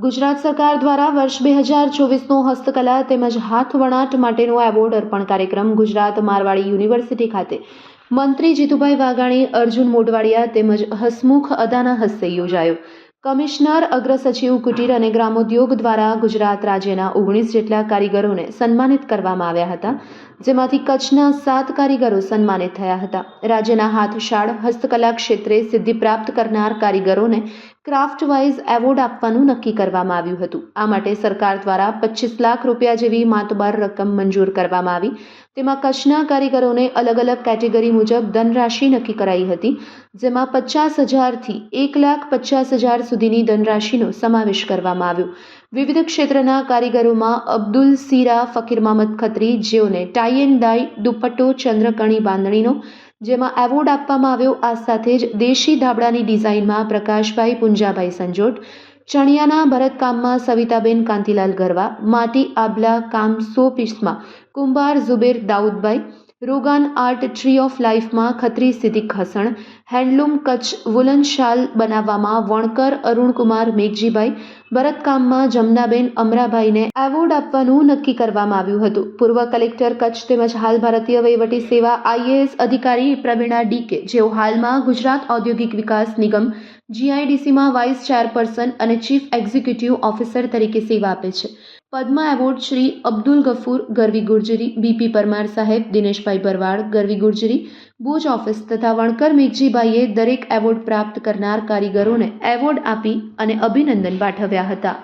ગુજરાત સરકાર દ્વારા વર્ષ 2024નો હસ્તકલા તેમજ હાથવણાટ માટેનો એવોર્ડ અર્પણ કાર્યક્રમ ગુજરાત મારવાડી યુનિવર્સિટી ખાતે મંત્રી જીતુભાઈ વાઘાણી, અર્જુન મોઢવાડિયા તેમજ હસમુખ અદાના હસ્તે યોજાયો। કમિશનર, અગ્ર સચિવ કુટીર અને ગ્રામોદ્યોગ દ્વારા ગુજરાત રાજ્યના 19 જેટલા કારીગરોને સન્માનિત કરવામાં આવ્યા હતા, જેમાંથી કચ્છના 7 કારીગરો સન્માનિત થયા હતા। રાજ્યના હાથશાળ હસ્તકલા ક્ષેત્રે સિદ્ધિ પ્રાપ્ત કરનાર કારીગરોને ક્રાફ્ટ વાઇઝ એવોર્ડ આપવાનું નક્કી કરવામાં આવ્યું હતું। આ માટે સરકાર દ્વારા 25 લાખ રૂપિયા જેવી માતબાર રકમ મંજૂર કરવામાં આવી। તેમાં કચ્છના કારીગરોને અલગ અલગ કેટેગરી મુજબ ધનરાશિ નક્કી કરાઈ હતી, જેમાં 50,000 થી 1,50,000 સુધીની ધનરાશિનો સમાવેશ કરવામાં આવ્યો। વિવિધ ક્ષેત્રના કારીગરોમાં અબ્દુલ સીરા ફકીર મામદ ખત્રી, જેઓને ટાઈ એન્ડ ડાઈ, દુપટ્ટો, ચંદ્રકણી બાંધણીનો જેમાં એવોર્ડ આપવામાં આવ્યો। આ સાથે જ દેશી ધાબળાની ડિઝાઇનમાં પ્રકાશભાઈ પુંજાભાઈ સંજોટ, ચણિયાના ભરતકામમાં સવિતાબેન કાંતિલાલ ગરવા, માટી આબલા કામ 100 પીસમાં કુંભાર ઝુબેર દાઉદભાઈ, રોગાન આર્ટ ટ્રી ઓફ લાઈફમાં ખત્રી સિદ્દીક હસણ, હેન્ડલૂમ કચ્છ વુલન શાલ બનાવવામાં વણકર અરુણકુમાર મેઘજીભાઈ, ભરતકામમાં જમનાબેન અમરાભાઈને એવોર્ડ આપવાનું નક્કી કરવામાં આવ્યું હતું। પૂર્વ કલેક્ટર કચ્છ તેમજ હાલ ભારતીય વહીવટી સેવા IAS અધિકારી પ્રવીણા DK, જેઓ હાલમાં ગુજરાત ઔદ્યોગિક વિકાસ નિગમ GIDCમાં વાઇસ ચેરપર્સન અને ચીફ એક્ઝિક્યુટિવ ઓફિસર તરીકે સેવા આપે છે। પદ્મ એવોર્ડ શ્રી અબ્દુલ ગફૂર ગરવી ગુર્જરી, BP પરમાર સાહેબ, દિનેશભાઈ ભરવાડ ગરવી ગુર્જરી, ભુજ ઓફિસ તથા વણકર મેઘજીભાઈએ દરેક એવોર્ડ પ્રાપ્ત કરનાર કારીગરોને એવોર્ડ આપી અને અભિનંદન પાઠવ્યા હતા।